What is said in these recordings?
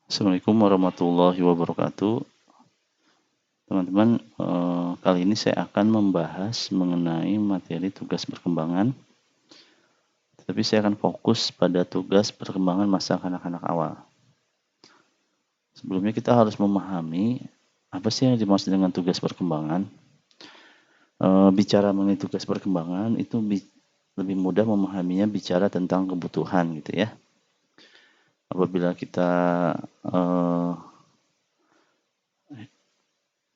Assalamualaikum warahmatullahi wabarakatuh. Teman-teman, kali ini saya akan membahas mengenai materi tugas perkembangan, tapi saya akan fokus pada tugas perkembangan masa kanak-kanak awal. Sebelumnya kita harus memahami apa sih yang dimaksud dengan tugas perkembangan. Bicara mengenai tugas perkembangan itu lebih mudah memahaminya bicara tentang kebutuhan gitu ya. Apabila kita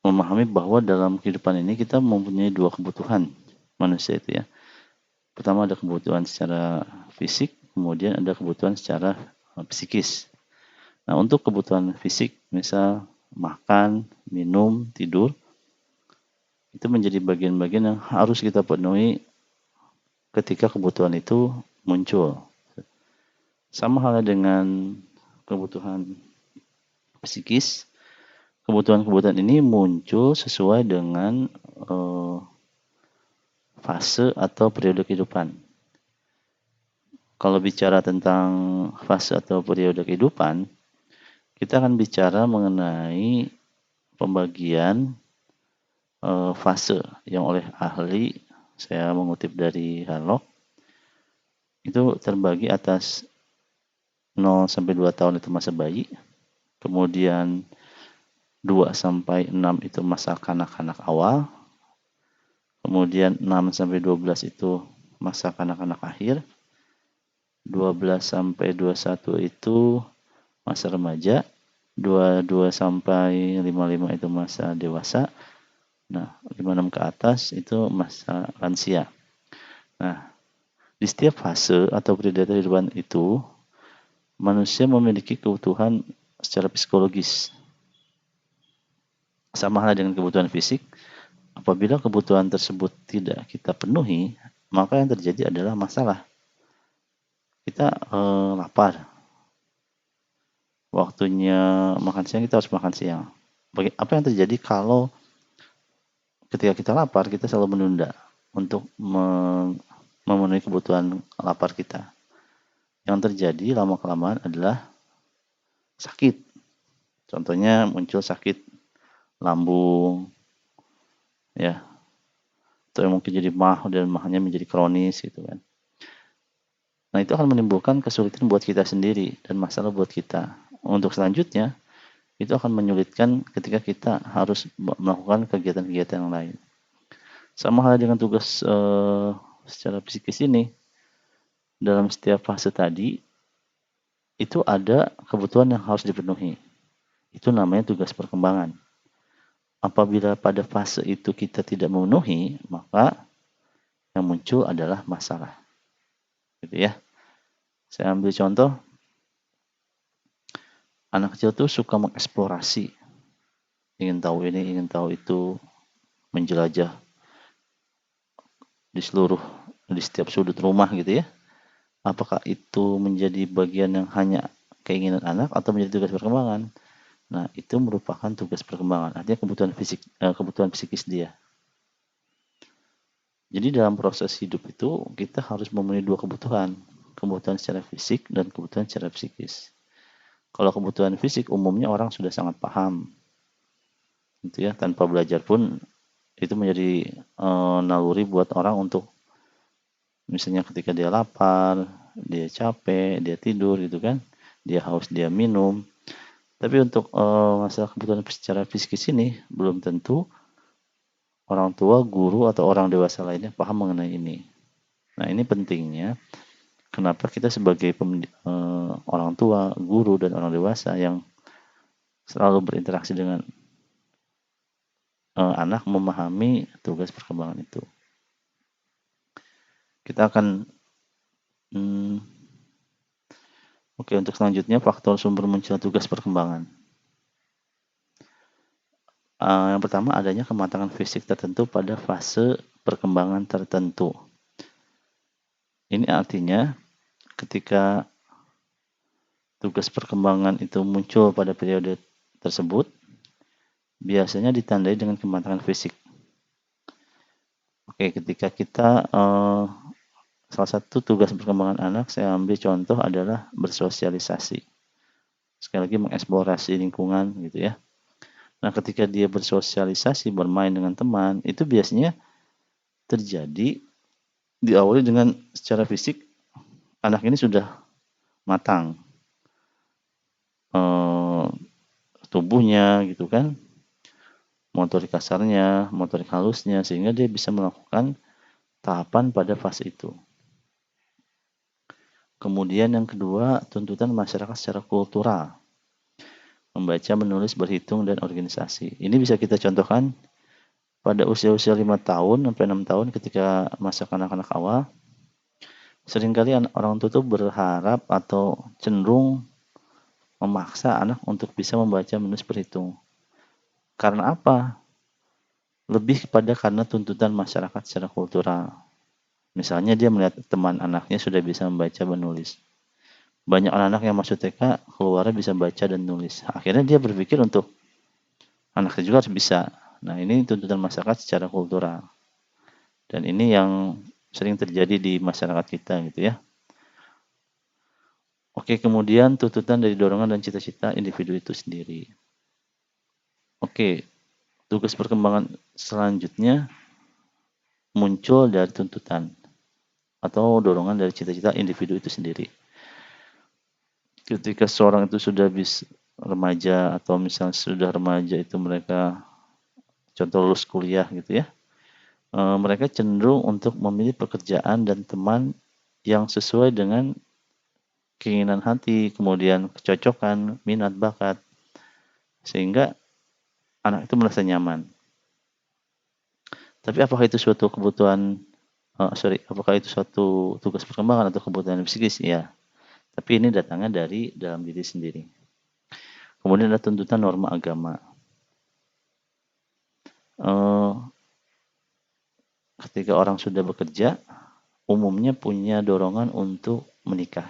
memahami bahwa dalam kehidupan ini kita mempunyai dua kebutuhan manusia itu ya. Pertama ada kebutuhan secara fisik, kemudian ada kebutuhan secara psikis. Nah, untuk kebutuhan fisik, misal makan, minum, tidur, itu menjadi bagian-bagian yang harus kita penuhi ketika kebutuhan itu muncul. Sama halnya dengan kebutuhan psikis, kebutuhan-kebutuhan ini muncul sesuai dengan fase atau periode kehidupan. Kalau bicara tentang fase atau periode kehidupan, kita akan bicara mengenai pembagian fase yang oleh ahli, saya mengutip dari Harlock, itu terbagi atas 0 sampai 2 tahun itu masa bayi, kemudian 2 sampai 6 itu masa kanak-kanak awal, kemudian 6 sampai 12 itu masa kanak-kanak akhir, 12 sampai 21 itu masa remaja, 22 sampai 55 itu masa dewasa. Nah, 56 ke atas itu masa lansia. Nah, di setiap fase atau periode kehidupan itu, manusia memiliki kebutuhan secara psikologis. Sama halnya dengan kebutuhan fisik, apabila kebutuhan tersebut tidak kita penuhi, maka yang terjadi adalah masalah. Kita lapar, waktunya makan siang kita harus makan siang. Apa yang terjadi kalau ketika kita lapar kita selalu menunda untuk memenuhi kebutuhan lapar kita? Yang terjadi lama-kelamaan adalah sakit. Contohnya muncul sakit lambung, ya, atau mungkin jadi mah dan mahnya menjadi kronis gitu kan. Nah, itu akan menimbulkan kesulitan buat kita sendiri dan masalah buat kita. Untuk selanjutnya, itu akan menyulitkan ketika kita harus melakukan kegiatan-kegiatan yang lain. Sama halnya dengan tugas secara psikis ini, dalam setiap fase tadi, itu ada kebutuhan yang harus dipenuhi. Itu namanya tugas perkembangan. Apabila pada fase itu kita tidak memenuhi, maka yang muncul adalah masalah. Gitu ya. Saya ambil contoh, anak kecil tuh suka mengeksplorasi, ingin tahu ini, ingin tahu itu, menjelajah di setiap sudut rumah gitu ya. Apakah itu menjadi bagian yang hanya keinginan anak atau menjadi tugas perkembangan? Nah, itu merupakan tugas perkembangan, artinya kebutuhan psikis dia. Jadi dalam proses hidup itu kita harus memenuhi dua kebutuhan secara fisik dan kebutuhan secara psikis. Kalau kebutuhan fisik umumnya orang sudah sangat paham, gitu ya, tanpa belajar pun itu menjadi naluri buat orang untuk misalnya ketika dia lapar, dia capek, dia tidur gitu kan, dia haus dia minum. Tapi untuk masalah kebutuhan secara psikis ini belum tentu orang tua, guru atau orang dewasa lainnya paham mengenai ini. Nah, ini pentingnya kenapa kita sebagai orang tua, guru dan orang dewasa yang selalu berinteraksi dengan anak memahami tugas perkembangan itu. Kita akan Oke, untuk selanjutnya faktor sumber muncul tugas perkembangan. Yang pertama adanya kematangan fisik tertentu pada fase perkembangan tertentu. Ini artinya ketika tugas perkembangan itu muncul pada periode tersebut, biasanya ditandai dengan kematangan fisik. Oke, ketika kita salah satu tugas perkembangan anak, saya ambil contoh adalah bersosialisasi. sekali lagi mengeksplorasi lingkungan gitu ya. Nah, ketika dia bersosialisasi, bermain dengan teman, itu biasanya terjadi diawali dengan secara fisik anak ini sudah matang, eh, tubuhnya gitu kan, motorik kasarnya, motorik halusnya, sehingga dia bisa melakukan tahapan pada fase itu. Kemudian yang kedua, tuntutan masyarakat secara kultural, membaca, menulis, berhitung, dan organisasi. Ini bisa kita contohkan pada usia-usia 5 tahun sampai 6 tahun ketika masa kanak-kanak awal. Seringkali orang tua itu berharap atau cenderung memaksa anak untuk bisa membaca, menulis, berhitung. Karena apa? Lebih kepada karena tuntutan masyarakat secara kultural. Misalnya dia melihat teman anaknya sudah bisa membaca, menulis. Banyak anak-anak yang masuk TK keluarnya bisa baca dan nulis. Akhirnya dia berpikir untuk anaknya juga harus bisa. Nah, ini tuntutan masyarakat secara kultural. Dan ini yang sering terjadi di masyarakat kita gitu ya. Oke, kemudian tuntutan dari dorongan dan cita-cita individu itu sendiri. Oke, tugas perkembangan selanjutnya muncul dari tuntutan atau dorongan dari cita-cita individu itu sendiri. Ketika seorang itu sudah bisa remaja atau misalnya sudah remaja itu mereka contoh lulus kuliah gitu ya, mereka cenderung untuk memilih pekerjaan dan teman yang sesuai dengan keinginan hati, kemudian kecocokan, minat, bakat, sehingga anak itu merasa nyaman. Tapi apakah itu suatu kebutuhan, apakah itu suatu tugas perkembangan atau kebutuhan psikis? Ya, tapi ini datangnya dari dalam diri sendiri. Kemudian ada tuntutan norma agama. Ketika orang sudah bekerja, umumnya punya dorongan untuk menikah.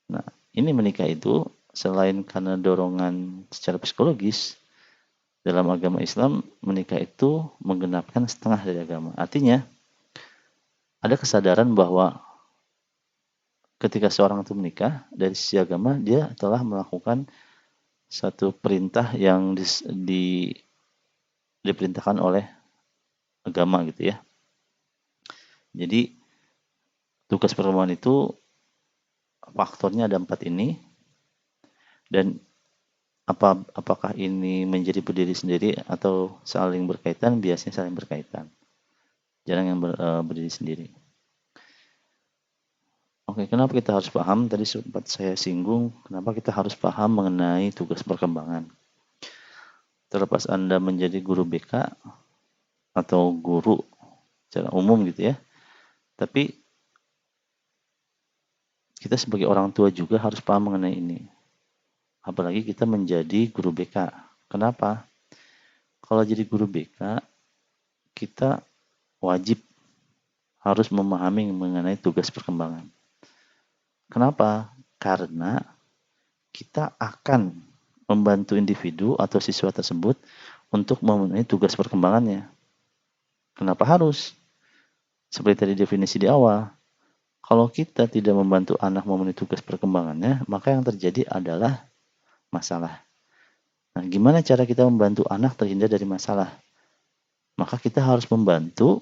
Nah, ini menikah itu selain karena dorongan secara psikologis, dalam agama Islam menikah itu menggenapkan setengah dari agama. Artinya ada kesadaran bahwa ketika seorang itu menikah dari sisi agama dia telah melakukan satu perintah yang diperintahkan oleh agama gitu ya. Jadi tugas perempuan itu faktornya ada 4 ini, dan apakah ini menjadi berdiri sendiri atau saling berkaitan? Biasanya saling berkaitan, jarang yang berdiri sendiri. Oke, kenapa kita harus paham? Tadi sempat saya singgung, kenapa kita harus paham mengenai tugas perkembangan. Terlepas Anda menjadi guru BK atau guru secara umum gitu ya, tapi kita sebagai orang tua juga harus paham mengenai ini. Apalagi kita menjadi guru BK. Kenapa? Kalau jadi guru BK, kita wajib harus memahami mengenai tugas perkembangan. Kenapa? Karena kita akan membantu individu atau siswa tersebut untuk memenuhi tugas perkembangannya. Kenapa harus? Seperti tadi definisi di awal, kalau kita tidak membantu anak memenuhi tugas perkembangannya, maka yang terjadi adalah masalah. Nah, gimana cara kita membantu anak terhindar dari masalah? Maka kita harus membantu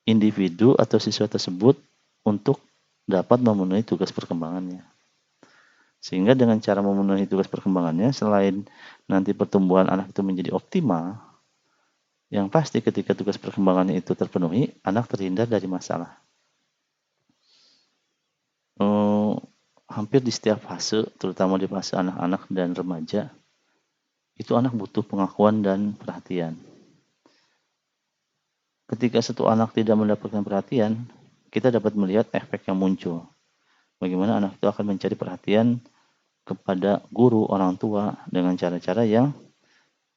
individu atau siswa tersebut untuk dapat memenuhi tugas perkembangannya. Sehingga dengan cara memenuhi tugas perkembangannya, selain nanti pertumbuhan anak itu menjadi optimal, yang pasti ketika tugas perkembangannya itu terpenuhi, anak terhindar dari masalah. Hampir di setiap fase, terutama di fase anak-anak dan remaja, itu anak butuh pengakuan dan perhatian. Ketika satu anak tidak mendapatkan perhatian, kita dapat melihat efek yang muncul. Bagaimana anak itu akan mencari perhatian kepada guru, orang tua dengan cara-cara yang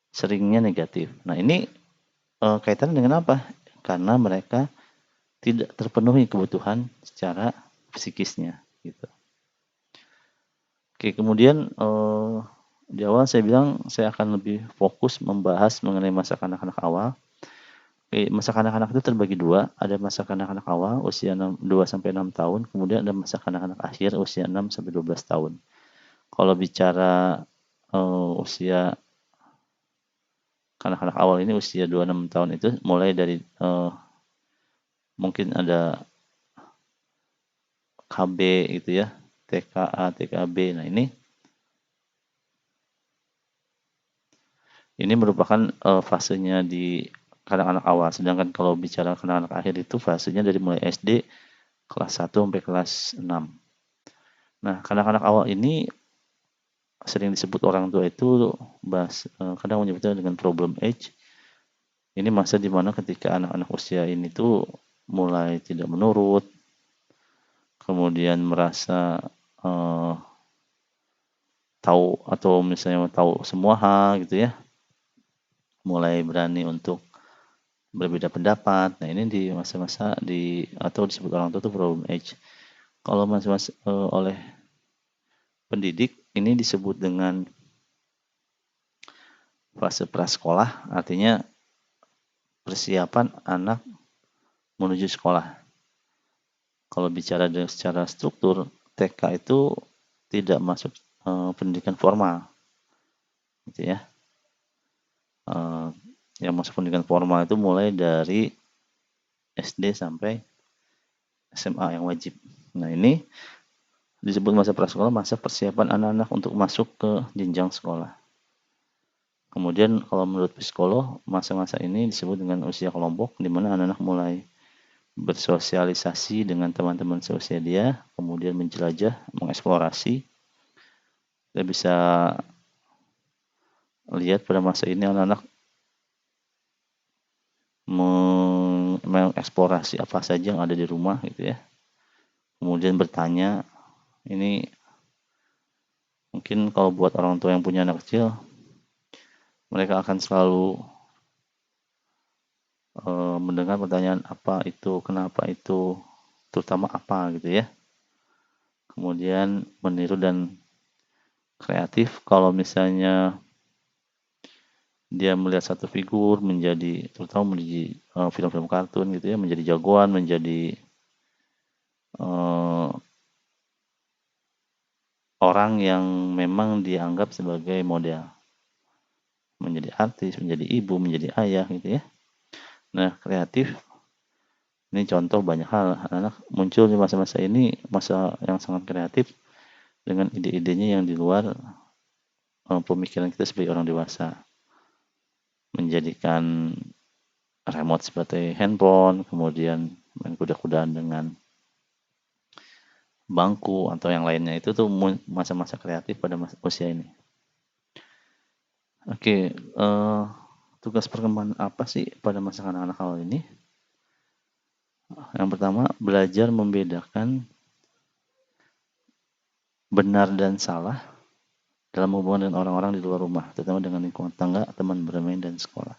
seringnya negatif. Nah, ini kaitannya dengan apa? Karena mereka tidak terpenuhi kebutuhan secara psikisnya gitu. Oke, kemudian di awal saya bilang saya akan lebih fokus membahas mengenai masa kanak-kanak awal. Oke, masa kanak-kanak itu terbagi dua, ada masa kanak-kanak awal usia 2 sampai 6 tahun, kemudian ada masa kanak-kanak akhir usia 6 sampai 12 tahun. Kalau bicara usia anak-anak awal ini usia 26 tahun itu mulai dari mungkin ada KB gitu ya, TKA, TKB. Nah, ini merupakan fasenya di anak-anak awal. Sedangkan kalau bicara anak-anak akhir itu fasenya dari mulai SD kelas 1 sampai kelas 6. Nah, anak-anak awal ini sering disebut orang tua itu kadang menyebutnya dengan problem age. Ini masa dimana ketika anak-anak usia ini tuh mulai tidak menurut, kemudian merasa tahu atau misalnya tahu semua hal gitu ya, mulai berani untuk berbeda pendapat. Nah, ini di masa-masa atau disebut orang tua itu problem age. Kalau masa-masa oleh pendidik ini disebut dengan fase prasekolah, artinya persiapan anak menuju sekolah. Kalau bicara secara struktur, TK itu tidak masuk pendidikan formal, gitu ya. Yang masuk pendidikan formal itu mulai dari SD sampai SMA yang wajib. Nah, ini disebut masa prasekolah, masa persiapan anak-anak untuk masuk ke jenjang sekolah. Kemudian kalau menurut psikolog, masa-masa ini disebut dengan usia kelompok, di mana anak-anak mulai bersosialisasi dengan teman-teman seusia dia, kemudian menjelajah, mengeksplorasi. Kita bisa lihat pada masa ini anak-anak mengeksplorasi apa saja yang ada di rumah gitu ya. Kemudian bertanya, ini mungkin kalau buat orang tua yang punya anak kecil, mereka akan selalu mendengar pertanyaan apa itu, kenapa itu, terutama apa gitu ya. Kemudian meniru dan kreatif kalau misalnya dia melihat satu figur terutama menjadi film-film kartun gitu ya, menjadi jagoan, menjadi orang yang memang dianggap sebagai model, menjadi artis, menjadi ibu, menjadi ayah gitu ya. Nah, kreatif ini contoh banyak hal, anak muncul di masa-masa ini, masa yang sangat kreatif dengan ide-idenya yang di luar pemikiran kita sebagai orang dewasa. Menjadikan remote seperti handphone, kemudian main kuda-kudaan dengan bangku atau yang lainnya, itu tuh masa-masa kreatif pada usia ini. Oke, tugas perkembangan apa sih pada masa anak-anak awal ini? Yang pertama, belajar membedakan benar dan salah dalam hubungan dengan orang-orang di luar rumah, terutama dengan lingkungan tangga, teman bermain, dan sekolah.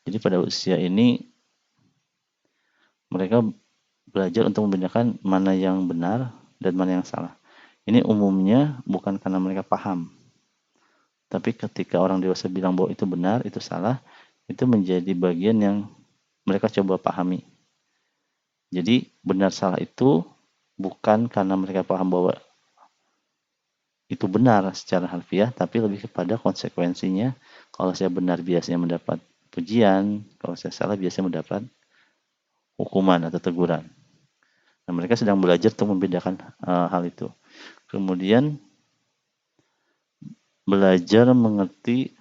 Jadi pada usia ini mereka belajar untuk membedakan mana yang benar dan mana yang salah. Ini umumnya bukan karena mereka paham, tapi ketika orang dewasa bilang bahwa itu benar, itu salah, itu menjadi bagian yang mereka coba pahami. Jadi benar salah itu bukan karena mereka paham bahwa itu benar secara harfiah, tapi lebih kepada konsekuensinya. Kalau saya benar biasanya mendapat pujian, kalau saya salah biasanya mendapat hukuman atau teguran. Nah, mereka sedang belajar untuk membedakan hal itu. Kemudian belajar mengerti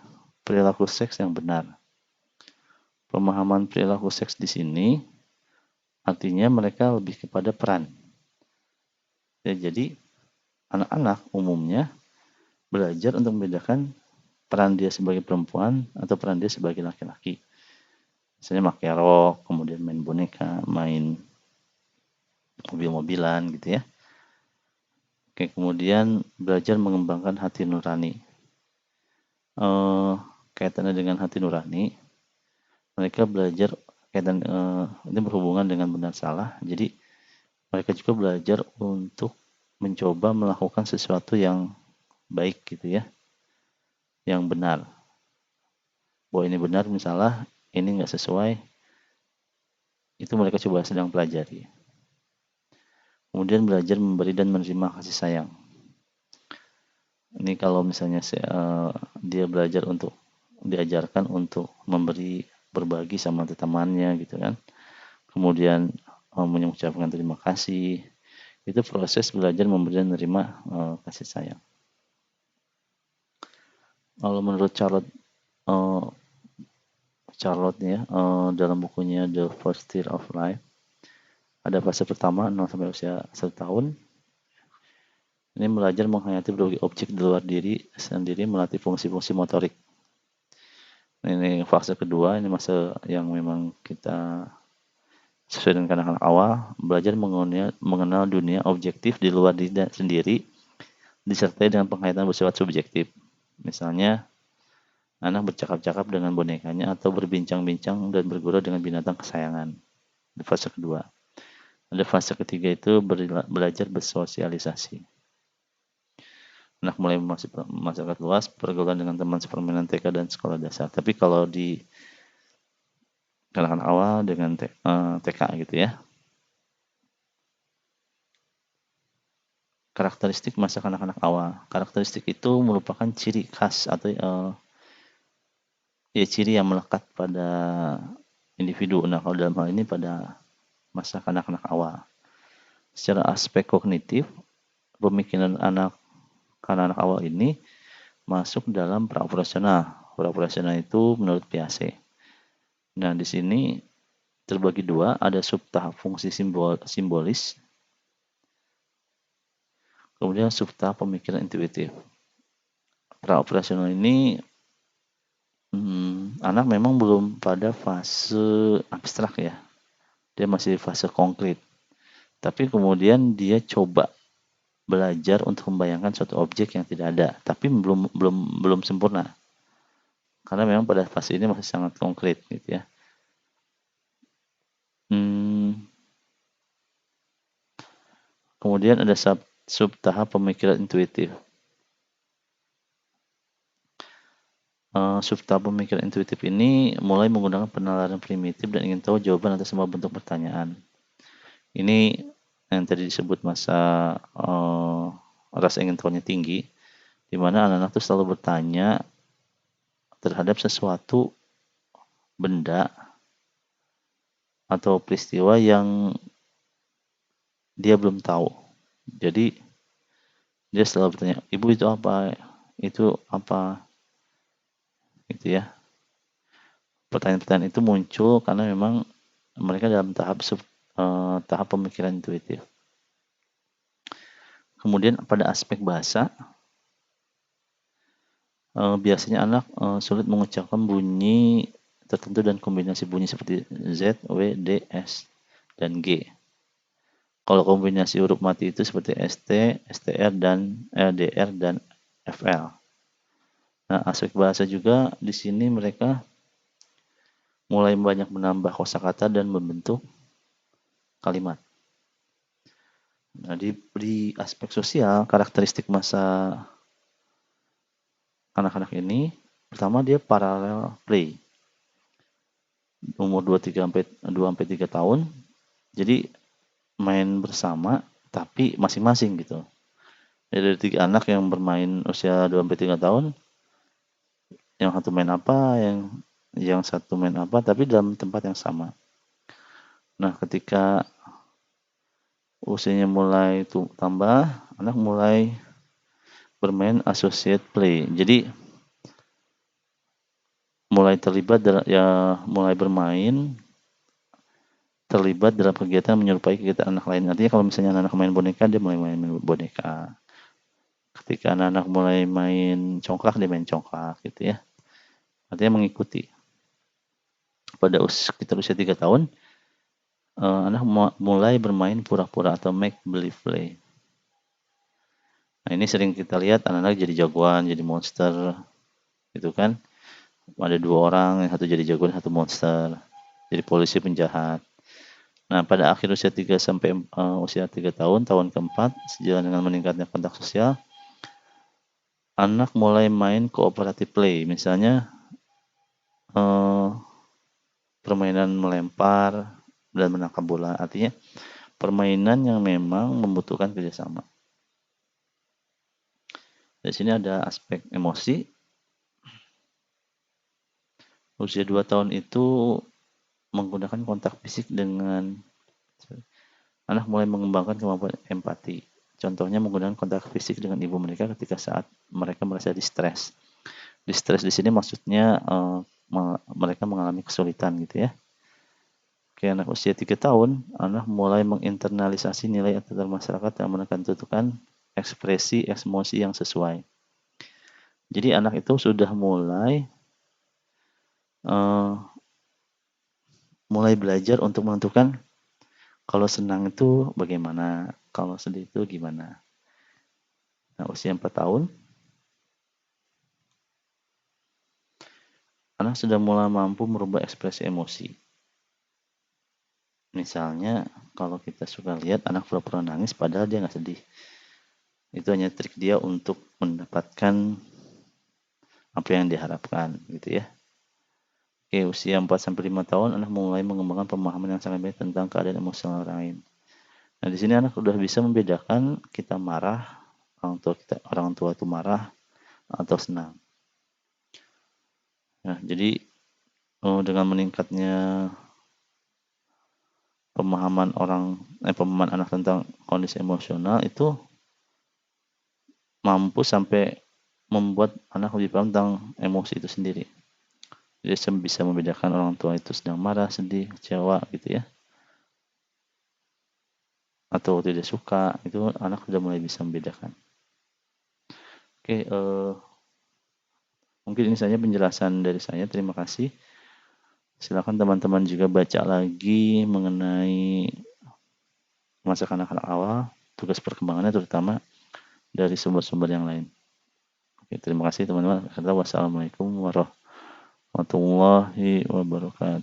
perilaku seks yang benar. Pemahaman perilaku seks di sini artinya mereka lebih kepada peran. Ya, jadi anak-anak umumnya belajar untuk membedakan peran dia sebagai perempuan atau peran dia sebagai laki-laki. Misalnya pakai rok, kemudian main boneka, main mobil-mobilan gitu ya. Oke, kemudian belajar mengembangkan hati nurani. Kaitannya dengan hati nurani, mereka belajar ini berhubungan dengan benar salah. Jadi mereka juga belajar untuk mencoba melakukan sesuatu yang baik gitu ya, yang benar. Bahwa ini benar, misalnya ini nggak sesuai, itu mereka coba sedang pelajari. Kemudian belajar memberi dan menerima kasih sayang. Ini kalau misalnya dia belajar untuk diajarkan untuk memberi, berbagi sama temannya gitu kan. Kemudian mengucapkan terima kasih. Itu proses belajar memberi dan menerima kasih sayang. Kalau menurut eh, Charlotte nih ya, dalam bukunya The First Year of Life, ada fase pertama 0 sampai usia 1 tahun. Ini belajar menghayati berbagai objek di luar diri sendiri, melatih fungsi-fungsi motorik. Ini fase kedua, ini masa yang memang kita sesuai dengan kanak-kanak awal, belajar mengenal dunia objektif di luar diri sendiri, disertai dengan penghayatan bersifat subjektif. Misalnya, anak bercakap-cakap dengan bonekanya atau berbincang-bincang dan bergurau dengan binatang kesayangan. Di fase kedua. Ada fase ketiga itu belajar bersosialisasi. Anak mulai masyarakat luas, pergaulan dengan teman sepermainan TK dan sekolah dasar. Tapi kalau di kanak-kanak awal dengan TK gitu ya. Karakteristik masa kanak-kanak awal. Karakteristik itu merupakan ciri khas atau ciri yang melekat pada individu. Nah, kalau dalam hal ini pada masa kanak-kanak awal. Secara aspek kognitif, pemikiran kanak-kanak awal ini masuk dalam praoperasional. Praoperasional itu menurut PAC. Nah, di sini terbagi dua, ada subtahap fungsi simbolis, kemudian subtahap pemikiran intuitif. Praoperasional ini anak memang belum pada fase abstrak ya, dia masih fase konkret. Tapi kemudian dia coba belajar untuk membayangkan suatu objek yang tidak ada, tapi belum sempurna. Karena memang pada fase ini masih sangat konkret gitu ya. Kemudian ada subtahap pemikiran intuitif. Subtahap pemikiran intuitif ini mulai menggunakan penalaran primitif dan ingin tahu jawaban atas semua bentuk pertanyaan. Ini yang tadi disebut masa rasa ingin tahunya tinggi, di mana anak-anak itu selalu bertanya terhadap sesuatu benda atau peristiwa yang dia belum tahu. Jadi dia selalu bertanya, ibu itu apa? Itu apa? Gitu ya. Pertanyaan-pertanyaan itu muncul karena memang mereka dalam tahap pemikiran intuitif. Kemudian pada aspek bahasa, biasanya anak sulit mengucapkan bunyi tertentu dan kombinasi bunyi seperti Z, W, D, S, dan G. Kalau kombinasi huruf mati itu seperti ST, STR, dan LDR, dan FL. Nah, aspek bahasa juga di sini mereka mulai banyak menambah kosakata dan membentuk kalimat. Nah, di aspek sosial, karakteristik masa anak-anak ini, pertama dia parallel play. Umur 2-3 tahun, jadi main bersama tapi masing-masing gitu. Jadi dari 3 anak yang bermain usia 2-3 tahun, yang satu main apa, yang satu main apa, tapi dalam tempat yang sama. Nah, ketika usianya mulai tambah, anak mulai bermain associate play. Jadi mulai mulai bermain terlibat dalam kegiatan menyerupai kegiatan anak lain. Artinya kalau misalnya anak main boneka, dia mulai main boneka. Ketika anak-anak mulai main congklak, dia main congklak gitu ya. Artinya mengikuti. Pada sekitar usia 3 tahun, anak mulai bermain pura-pura atau make believe play. Nah, ini sering kita lihat anak-anak jadi jagoan, jadi monster, gitu kan. Ada 2 orang, yang satu jadi jagoan, satu monster. Jadi polisi penjahat. Nah, pada akhir usia 3 sampai usia 3 tahun keempat, sejalan dengan meningkatnya kontak sosial, anak mulai main cooperative play. Misalnya, permainan melempar dan menangkap bola. Artinya, permainan yang memang membutuhkan kerjasama. Di sini ada aspek emosi. Usia 2 tahun itu menggunakan kontak fisik dengan anak mulai mengembangkan kemampuan empati. Contohnya menggunakan kontak fisik dengan ibu mereka ketika saat mereka merasa distres. Distres di sini maksudnya mereka mengalami kesulitan gitu ya. Oke, anak usia 3 tahun, anak mulai menginternalisasi nilai antar masyarakat yang menentukan ekspresi emosi yang sesuai. Jadi anak itu sudah mulai belajar untuk menentukan kalau senang itu bagaimana, kalau sedih itu gimana. Nah, usia 4 tahun, anak sudah mulai mampu merubah ekspresi emosi. Misalnya, kalau kita suka lihat anak pura-pura nangis padahal dia nggak sedih. Itu hanya trik dia untuk mendapatkan apa yang diharapkan gitu ya. Oke, usia 4-5 tahun anak mulai mengembangkan pemahaman yang sangat baik tentang keadaan emosional orang lain. Nah, di sini anak sudah bisa membedakan kita marah, orang tua itu marah atau senang. Nah, jadi dengan meningkatnya pemahaman anak tentang kondisi emosional itu mampu sampai membuat anak lebih paham tentang emosi itu sendiri. Jadi bisa membedakan orang tua itu sedang marah, sedih, kecewa gitu ya. Atau tidak suka, itu anak sudah mulai bisa membedakan. Oke, mungkin ini saja penjelasan dari saya. Terima kasih. Silakan teman-teman juga baca lagi mengenai masa kanak-kanak awal, tugas perkembangannya terutama dari sumber-sumber yang lain. Oke, terima kasih teman-teman. Wassalamualaikum warahmatullahi wabarakatuh.